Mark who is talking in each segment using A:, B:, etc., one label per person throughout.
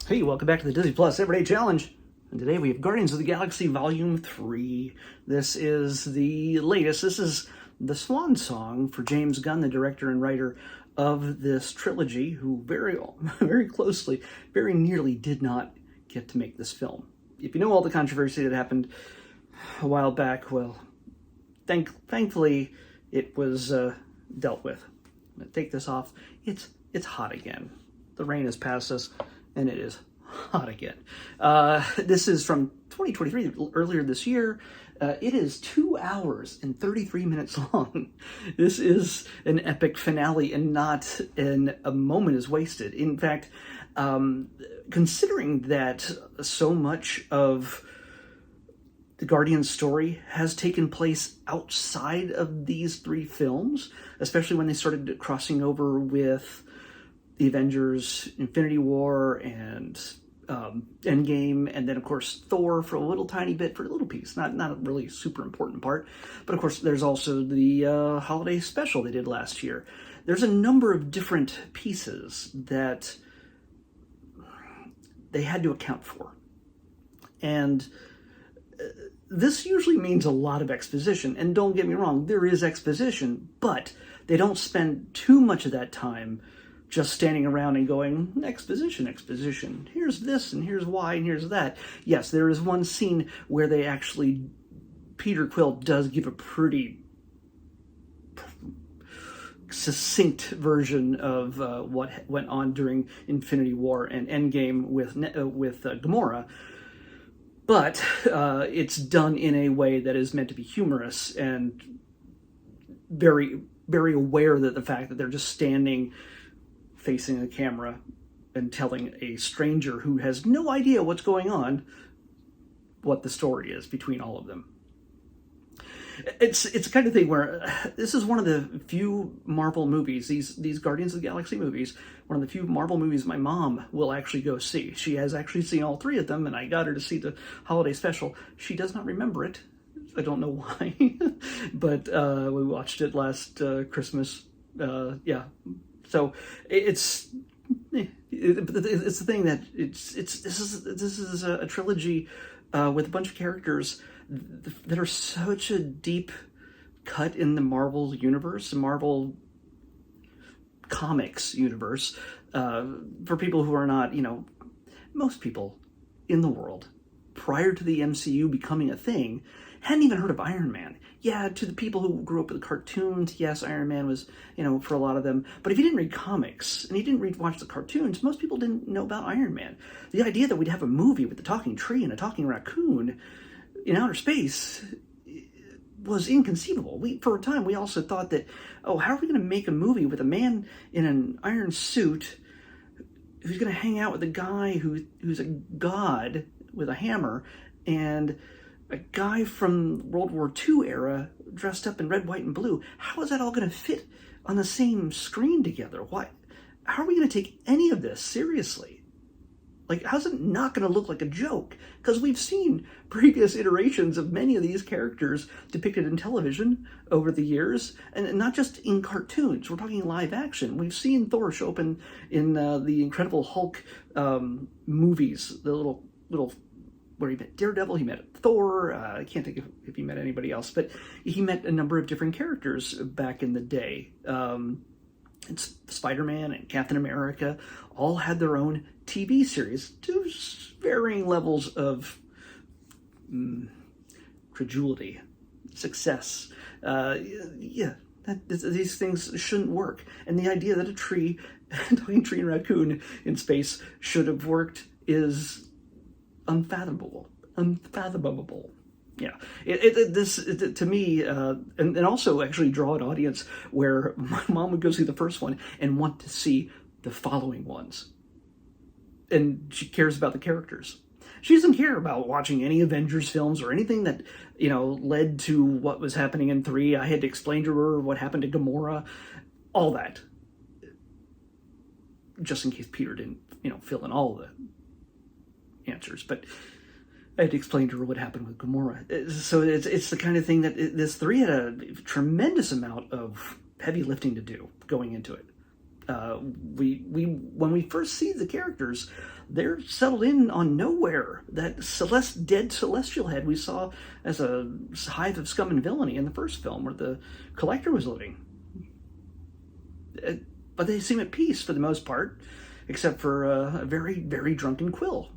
A: Hey, welcome back to the Disney Plus Everyday Challenge. And today we have Guardians of the Galaxy Volume 3. This is the latest. This is the swan song for James Gunn, the director and writer of this trilogy, who very closely, very nearly did not get to make this film. If you know all the controversy that happened a while back, well, thankfully it was dealt with. I'm gonna take this off. It's hot again. The rain has passed us, and it is hot again. This is from 2023, earlier this year. It is 2 hours and 33 minutes long. This is an epic finale, and not a moment is wasted. In fact, considering that so much of the Guardian story has taken place outside of these three films, especially when they started crossing over with the Avengers, Infinity War, and Endgame, and then of course Thor for a little tiny bit, for a little piece, not a really super important part. But of course there's also the holiday special they did last year. There's a number of different pieces that they had to account for, and this usually means a lot of exposition. And don't get me wrong, there is exposition, but they don't spend too much of that time just standing around and going, exposition, exposition. Here's this, and here's why, and here's that. Yes, there is one scene where they actually, Peter Quill does give a pretty succinct version of what went on during Infinity War and Endgame with Gamora. But it's done in a way that is meant to be humorous and very, very aware that the fact that they're just standing facing a camera and telling a stranger who has no idea what's going on what the story is between all of them. It's the kind of thing where this is one of the few Marvel movies, these Guardians of the Galaxy movies, one of the few Marvel movies my mom will actually go see. She has actually seen all three of them, and I got her to see the holiday special. She does not remember it. I don't know why, but we watched it last Christmas. Yeah, so it's the thing that this is a trilogy with a bunch of characters that are such a deep cut in the Marvel universe, the Marvel comics universe, for people who are not, most people in the world prior to the MCU becoming a thing hadn't even heard of Iron Man. Yeah, to the people who grew up with the cartoons, yes, Iron Man was, for a lot of them. But if you didn't read comics and you didn't watch the cartoons, most people didn't know about Iron Man. The idea that we'd have a movie with a talking tree and a talking raccoon in outer space was inconceivable. For a time, we also thought that, how are we going to make a movie with a man in an iron suit who's going to hang out with a guy who's a god with a hammer, and a guy from World War II era dressed up in red, white, and blue? How is that all going to fit on the same screen together? Why? How are we going to take any of this seriously? Like, how's it not going to look like a joke? Because we've seen previous iterations of many of these characters depicted in television over the years, and not just in cartoons. We're talking live action. We've seen Thor show up in the Incredible Hulk movies, the little where he met Daredevil, he met Thor. I can't think if he met anybody else, but he met a number of different characters back in the day. It's Spider-Man and Captain America all had their own TV series to varying levels of credulity, success. These things shouldn't work. And the idea that a talking tree and raccoon in space should have worked is unfathomable. Yeah, to me, and also actually draw an audience where my mom would go see the first one and want to see the following ones. And she cares about the characters. She doesn't care about watching any Avengers films or anything that, led to what was happening in 3. I had to explain to her what happened to Gamora, all that. Just in case Peter didn't, fill in all the answers. But I had to explain to her what happened with Gamora. So it's the kind of thing that this 3 had a tremendous amount of heavy lifting to do going into it. When we first see the characters, they're settled in on nowhere. That dead celestial head we saw as a hive of scum and villainy in the first film, where the Collector was living. But they seem at peace for the most part, except for a very, very drunken Quill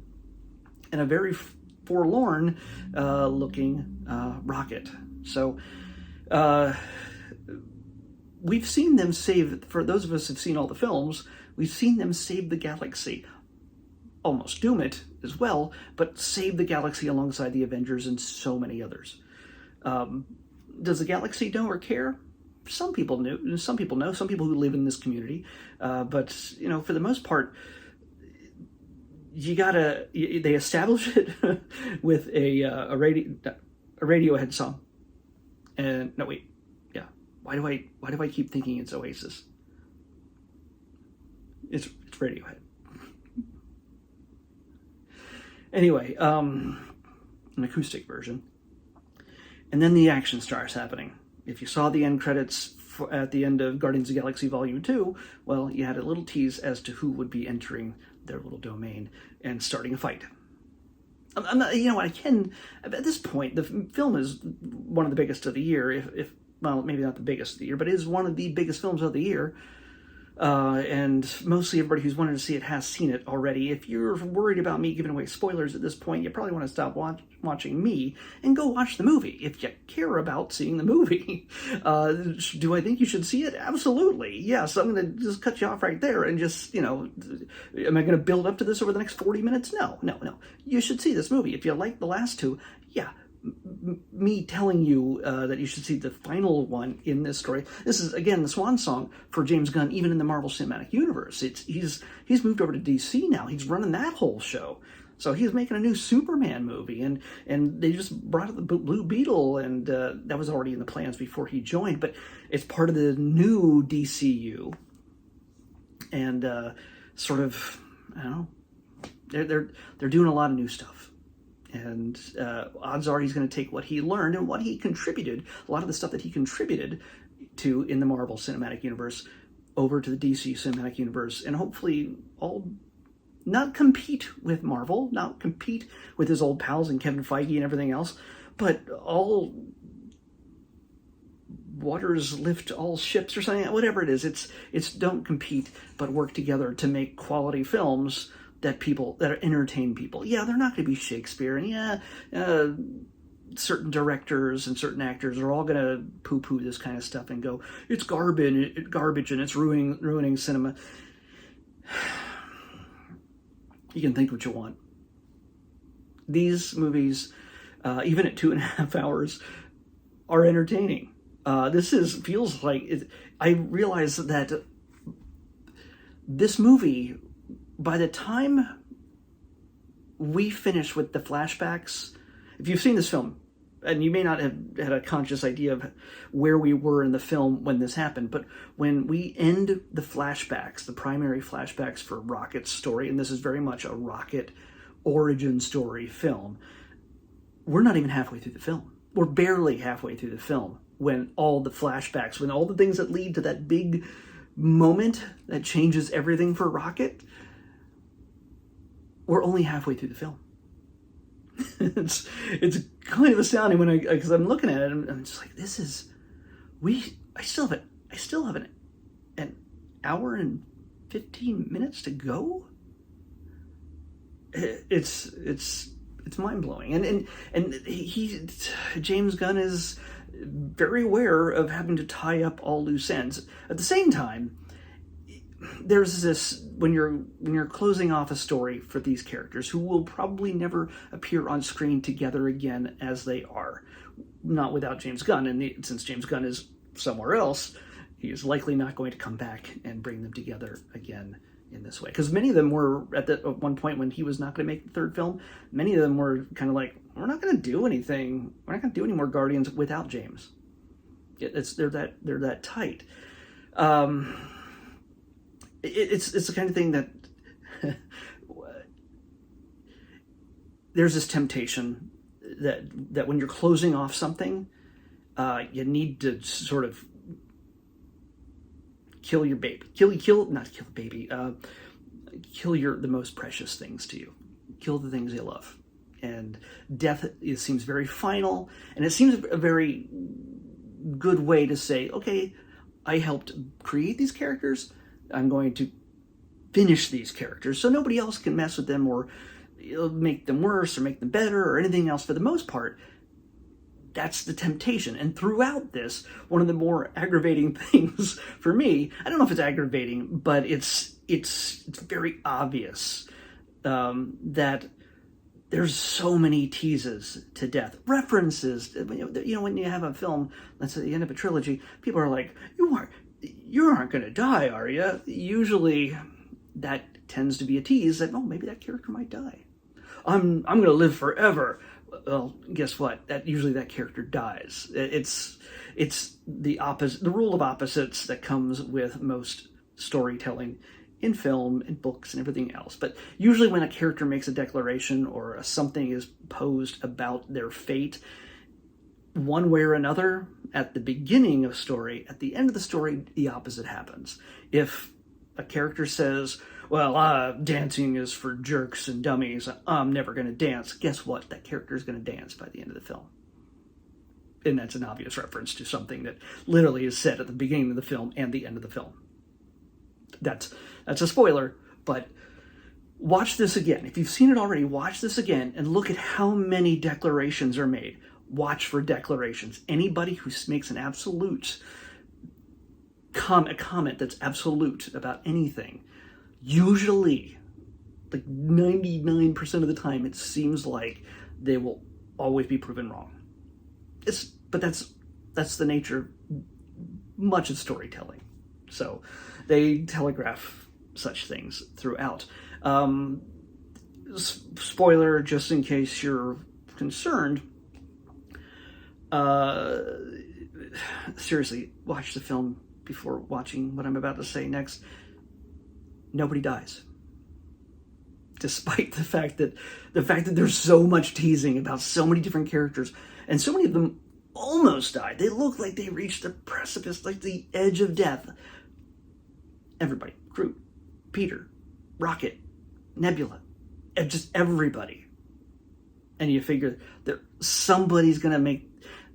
A: and a very forlorn looking Rocket. So we've seen them save, for those of us who've seen all the films, we've seen them save the galaxy. Almost doom it as well, but save the galaxy alongside the Avengers and so many others. Does the galaxy know or care? Some people know. Some people who live in this community. But, you know, for the most part, they establish it with a Radiohead song. And, no, wait. Yeah. Why do I keep thinking it's Oasis? It's Radiohead. Anyway, an acoustic version. And then the action starts happening. If you saw the end credits at the end of Guardians of the Galaxy Volume 2, well, you had a little tease as to who would be entering their little domain and starting a fight. I'm not, you know, at this point, the film is one of the biggest of the year, if well, maybe not the biggest of the year, but it is one of the biggest films of the year. And mostly everybody who's wanted to see it has seen it already. If you're worried about me giving away spoilers at this point, you probably want to stop watching me and go watch the movie if you care about seeing the movie. Do I think you should see it? Absolutely. Yes, I'm going to just cut you off right there and just, you know, am I going to build up to this over the next 40 minutes? No. You should see this movie. If you like the last two, yeah. Me telling you that you should see the final one in this story. This is, again, the swan song for James Gunn, even in the Marvel Cinematic Universe. He's moved over to DC now. He's running that whole show. So he's making a new Superman movie, and they just brought up the Blue Beetle, and that was already in the plans before he joined, but it's part of the new DCU. And sort of, I don't know, they're doing a lot of new stuff. And odds are he's going to take what he learned and what he contributed, a lot of the stuff that he contributed to in the Marvel Cinematic Universe, over to the DC Cinematic Universe, and hopefully all not compete with Marvel, not compete with his old pals and Kevin Feige and everything else, but all waters lift all ships or something, whatever it is. It's don't compete, but work together to make quality films that entertain people. Yeah, they're not going to be Shakespeare, and yeah, certain directors and certain actors are all going to poo-poo this kind of stuff and go, it's garbage, and it's ruining cinema. You can think what you want. These movies, even at 2.5 hours, are entertaining. Feels like I realize that this movie, by the time we finish with the flashbacks, if you've seen this film, and you may not have had a conscious idea of where we were in the film when this happened, but when we end the flashbacks, the primary flashbacks for Rocket's story, and this is very much a Rocket origin story film, we're not even halfway through the film. We're barely halfway through the film when all the flashbacks, when all the things that lead to that big moment that changes everything for Rocket, we're only halfway through the film. it's kind of astounding because I'm looking at it and I'm just like, I still have an hour and 15 minutes to go. It's mind blowing, and James Gunn is very aware of having to tie up all loose ends. At the same time, there's this, when you're closing off a story for these characters who will probably never appear on screen together again as they are, not without James Gunn, and since James Gunn is somewhere else, he is likely not going to come back and bring them together again in this way. Because many of them were, at one point when he was not going to make the third film, many of them were kind of like, we're not going to do anything, we're not going to do any more Guardians without James. They're that tight. It's the kind of thing that there's this temptation that when you're closing off something, you need to sort of kill your baby. Not kill the baby. Kill the most precious things to you. Kill the things you love. And death seems very final, and it seems a very good way to say, okay, I helped create these characters. I'm going to finish these characters so nobody else can mess with them or make them worse or make them better or anything else. For the most part, that's the temptation. And throughout this, one of the more aggravating things for me, I don't know if it's aggravating, but it's very obvious that there's so many teases to death, references. When you have a film that's at the end of a trilogy, people are like, you aren't going to die, are you? Usually that tends to be a tease that, oh, maybe that character might die. I'm going to live forever. Well, guess what? Usually that character dies. It's the opposite, the rule of opposites that comes with most storytelling in film and books and everything else. But usually when a character makes a declaration or something is posed about their fate, one way or another, at the beginning of a story, at the end of the story, the opposite happens. If a character says, well, dancing is for jerks and dummies, I'm never going to dance, guess what? That character is going to dance by the end of the film. And that's an obvious reference to something that literally is said at the beginning of the film and the end of the film. That's a spoiler, but watch this again. If you've seen it already, watch this again and look at how many declarations are made. Watch for declarations. Anybody who makes an absolute a comment that's absolute about anything, usually, like 99% of the time, it seems like they will always be proven wrong. But that's the nature of much of storytelling. So they telegraph such things throughout. Spoiler, just in case you're concerned, seriously, watch the film before watching what I'm about to say next. Nobody dies. Despite the fact that there's so much teasing about so many different characters, and so many of them almost died. They look like they reached the precipice, like the edge of death. Everybody. Groot, Peter, Rocket, Nebula, just everybody. And you figure that somebody's going to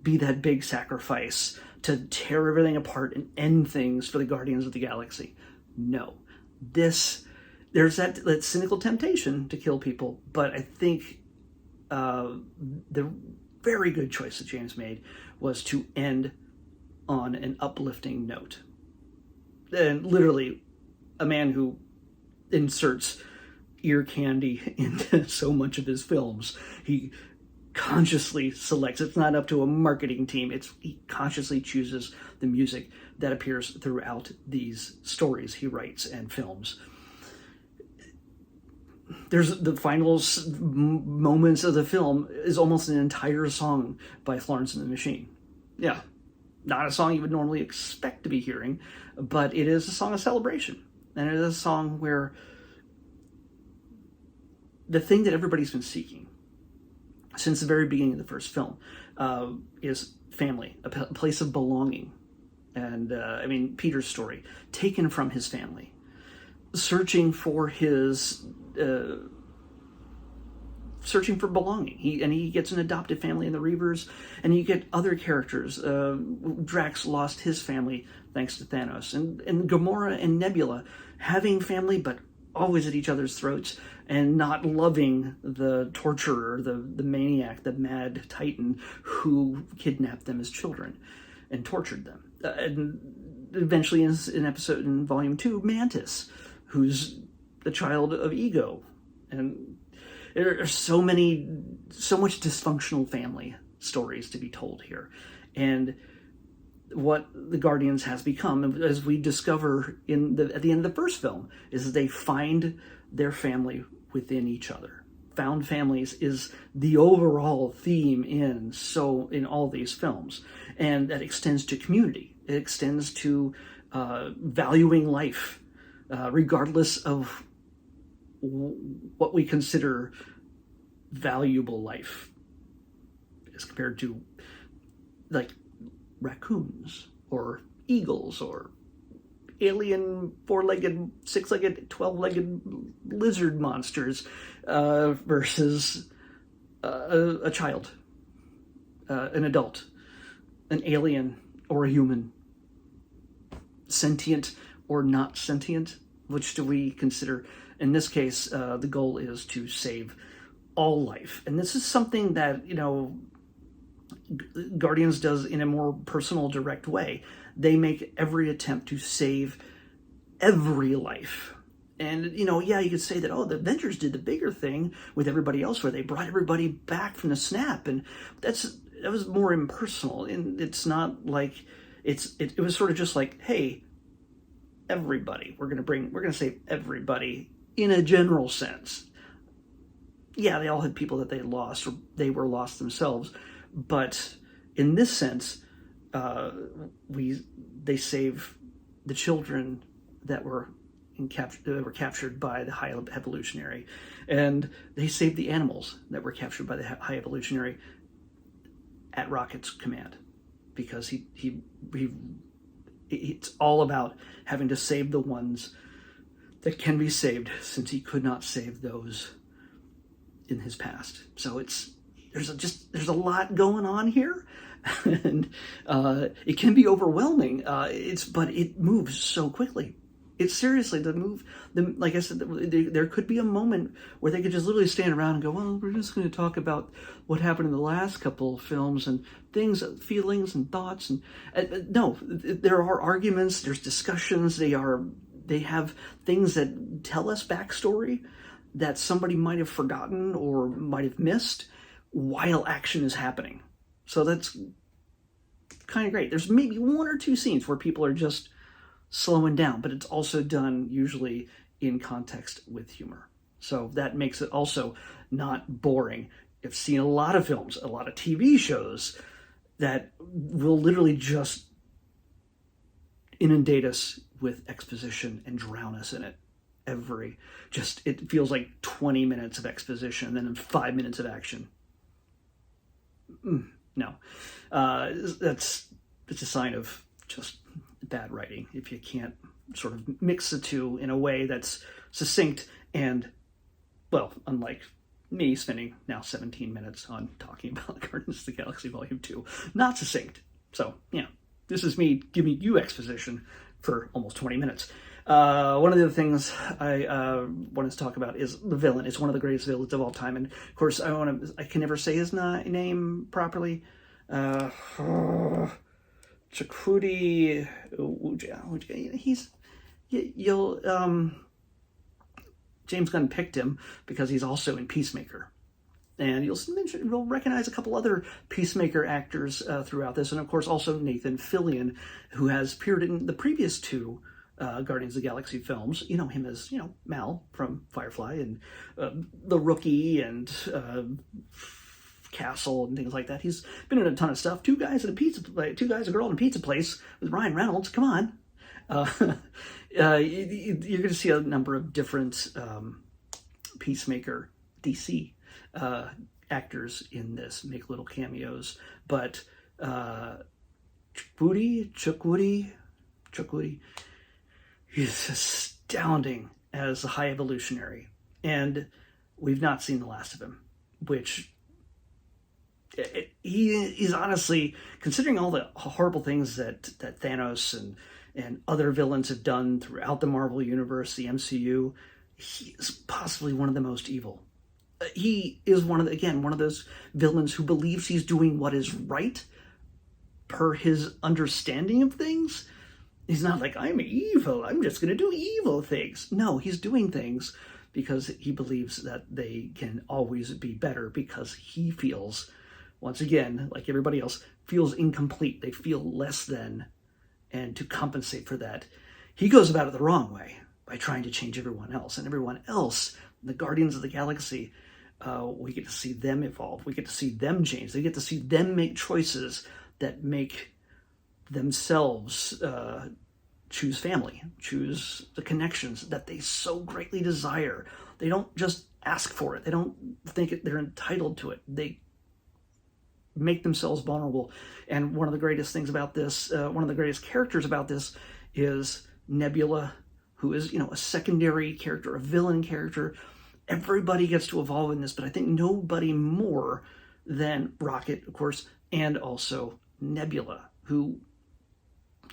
A: be that big sacrifice to tear everything apart and end things for the Guardians of the Galaxy. No. There's that cynical temptation to kill people, but I think the very good choice that James made was to end on an uplifting note. And literally, a man who inserts ear candy into so much of his films, he consciously selects. It's not up to a marketing team. He consciously chooses the music that appears throughout these stories he writes and films. There's the final moments of the film is almost an entire song by Florence and the Machine. Yeah, not a song you would normally expect to be hearing, but it is a song of celebration. And it is a song where the thing that everybody's been seeking since the very beginning of the first film is family, a place of belonging. And Peter's story, taken from his family, searching for belonging. He gets an adopted family in the Reavers, and you get other characters. Drax lost his family thanks to Thanos, and Gamora and Nebula having family, but always at each other's throats and not loving the torturer, the maniac, the mad titan who kidnapped them as children and tortured them. And eventually in Volume 2, Mantis, who's the child of Ego. And there are so much dysfunctional family stories to be told here. And what the Guardians has become, as we discover at the end of the first film, is that they find their family within each other. Found families is the overall theme in all these films, and that extends to community. It extends to valuing life, regardless of what we consider valuable life, as compared to like raccoons or eagles or alien 4-legged, 6-legged, 12-legged lizard monsters versus a child, an adult, an alien or a human, sentient or not sentient. Which do we consider? In this case, the goal is to save all life. And this is something that, Guardians does in a more personal, direct way. They make every attempt to save every life. And, yeah, you could say that, the Avengers did the bigger thing with everybody else where they brought everybody back from the snap. And that was more impersonal. And it's not like, it was sort of just like, hey, everybody, we're going to save everybody in a general sense. Yeah, they all had people that they lost, or they were lost themselves. But in this sense, they save the children that were captured by the High Evolutionary, and they save the animals that were captured by the High Evolutionary at Rocket's command, because it's all about having to save the ones that can be saved, since he could not save those in his past. So there's a lot going on here, and it can be overwhelming. But it moves so quickly. It's seriously like I said, there could be a moment where they could just literally stand around and go, well, we're just going to talk about what happened in the last couple of films and things, feelings and thoughts. And no, there are arguments, there's discussions. They have things that tell us backstory that somebody might have forgotten or might have missed while action is happening. So that's kind of great. There's maybe one or two scenes where people are just slowing down, but it's also done usually in context with humor. So that makes it also not boring. I've seen a lot of films, a lot of TV shows that will literally just inundate us with exposition and drown us in it. It feels like 20 minutes of exposition and then 5 minutes of action. No. It's a sign of just bad writing if you can't sort of mix the two in a way that's succinct and, well, unlike me spending now 17 minutes on talking about Guardians of the Galaxy Volume 2, not succinct. So, this is me giving you exposition for almost 20 minutes. One of the other things I want to talk about is the villain. It's one of the greatest villains of all time, and of course I can never say his name properly. Chakudi, James Gunn picked him because he's also in Peacemaker. And you'll recognize a couple other Peacemaker actors throughout this, and of course also Nathan Fillion, who has appeared in the previous two Guardians of the Galaxy films. You know him as, Mal from Firefly and The Rookie and Castle and things like that. He's been in a ton of stuff. Two guys, a girl in a pizza place with Ryan Reynolds. Come on. You're going to see a number of different Peacemaker DC actors in this make little cameos, but Chukwudi, he's astounding as the High Evolutionary, and we've not seen the last of him, which he is honestly, considering all the horrible things that Thanos and other villains have done throughout the Marvel Universe, the MCU, he is possibly one of the most evil. He is one of those villains who believes he's doing what is right per his understanding of things. He's not like, I'm evil, I'm just going to do evil things. No, he's doing things because he believes that they can always be better, because he feels, once again, like everybody else, feels incomplete. They feel less than. And to compensate for that, he goes about it the wrong way by trying to change everyone else. And everyone else, the Guardians of the Galaxy, we get to see them evolve. We get to see them change. They get to see them make choices that make themselves choose family, choose the connections that they so greatly desire. They don't just ask for it. They don't think they're entitled to it. They make themselves vulnerable. And one of the greatest things about this, one of the greatest characters about this, is Nebula, who is, a secondary character, a villain character. Everybody gets to evolve in this, but I think nobody more than Rocket, of course, and also Nebula, who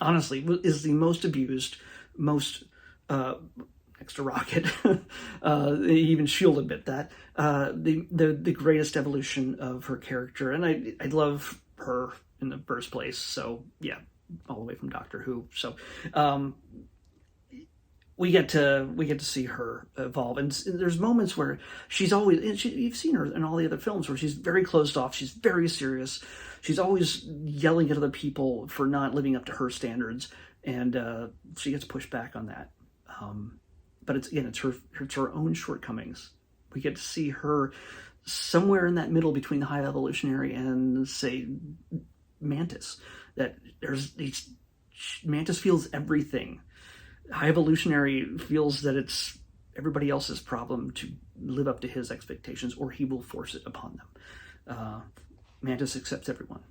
A: honestly is the most abused, most next to Rocket, even S.H.I.E.L.D. admit that, the greatest evolution of her character, and I love her in the first place. So yeah, all the way from Doctor Who. So we get to see her evolve, and there's moments where she's always, and you've seen her in all the other films, where she's very closed off, she's very serious, she's always yelling at other people for not living up to her standards, and she gets pushed back on that. But it's her own shortcomings. We get to see her somewhere in that middle between the High Evolutionary and, say, Mantis. That Mantis feels everything. High Evolutionary feels that it's everybody else's problem to live up to his expectations, or he will force it upon them. Mantis accepts everyone,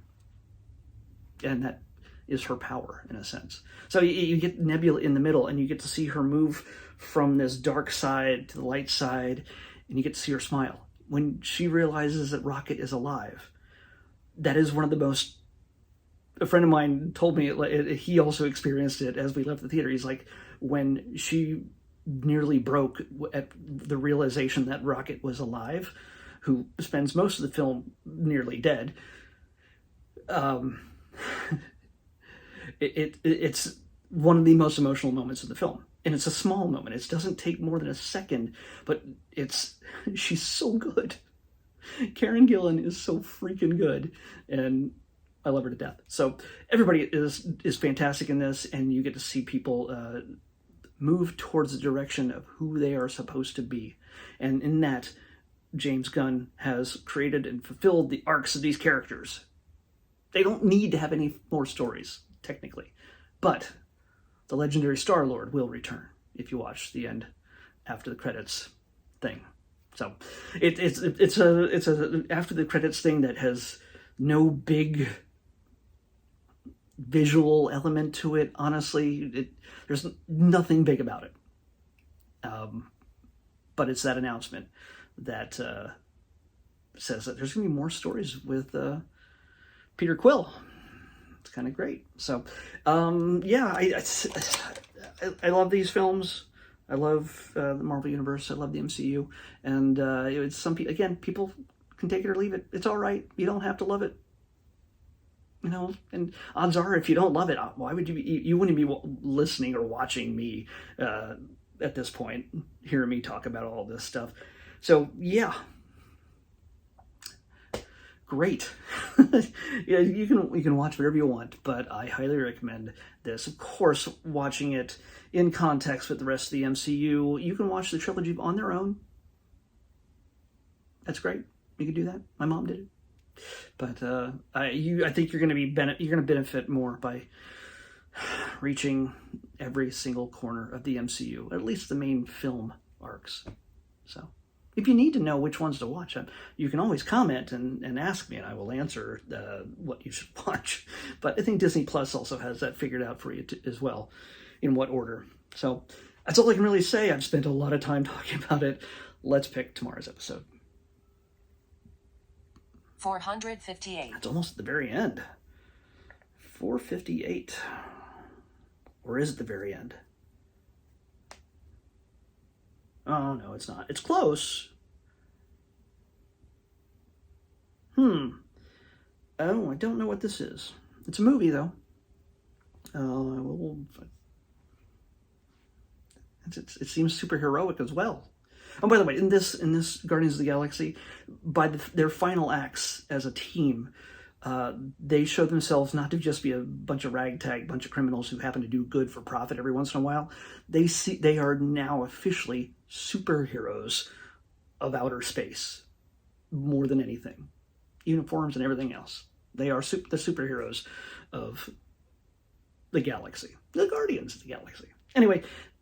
A: and that is her power in a sense. So you get Nebula in the middle, and you get to see her move from this dark side to the light side, and you get to see her smile when she realizes that Rocket is alive. That is one of the most... A friend of mine told me he also experienced it as we left the theater. He's like, when she nearly broke at the realization that Rocket was alive, who spends most of the film nearly dead, it's one of the most emotional moments of the film. And it's a small moment. It doesn't take more than a second, but she's so good. Karen Gillan is so freaking good, and I love her to death. So everybody is fantastic in this, and you get to see people move towards the direction of who they are supposed to be. And in that, James Gunn has created and fulfilled the arcs of these characters. They don't need to have any more stories, technically. But the legendary Star-Lord will return if you watch the end after the credits thing. So it's a after the credits thing that has no big visual element to it. Honestly, there's nothing big about it. But it's that announcement that says that there's going to be more stories with Peter Quill. It's kind of great. So, yeah, I love these films. I love the Marvel Universe. I love the MCU. And it's people can take it or leave it. It's all right. You don't have to love it. And odds are, if you don't love it, why would you wouldn't be listening or watching me at this point, hearing me talk about all this stuff. So, yeah. Great. Yeah, you can watch whatever you want, but I highly recommend this. Of course, watching it in context with the rest of the MCU, you can watch the trilogy on their own. That's great. You can do that. My mom did it. But I think you're going to benefit more by reaching every single corner of the MCU, at least the main film arcs. So, if you need to know which ones to watch, you can always comment and ask me, and I will answer what you should watch. But I think Disney Plus also has that figured out for you as well, in what order. So that's all I can really say. I've spent a lot of time talking about it. Let's pick tomorrow's episode.
B: 458.
A: It's almost at the very end. 458. Or is it the very end? Oh, no, it's not. It's close. Oh, I don't know what this is. It's a movie, though. It seems superheroic as well. Oh, by the way, in this Guardians of the Galaxy, by their final acts as a team, they show themselves not to just be a bunch of ragtag, bunch of criminals who happen to do good for profit every once in a while. They are now officially superheroes of outer space, more than anything. Uniforms and everything else. They are the superheroes of the galaxy. The Guardians of the Galaxy. Anyway,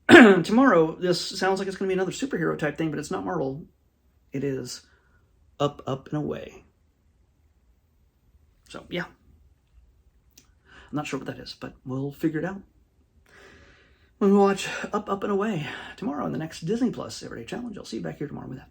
A: tomorrow, this sounds like it's going to be another superhero type thing, but it's not Marvel. It is Up, Up, and Away. So, yeah. I'm not sure what that is, but we'll figure it out When we watch Up, Up, and Away tomorrow on the next Disney Plus Everyday Challenge. I'll see you back here tomorrow with that.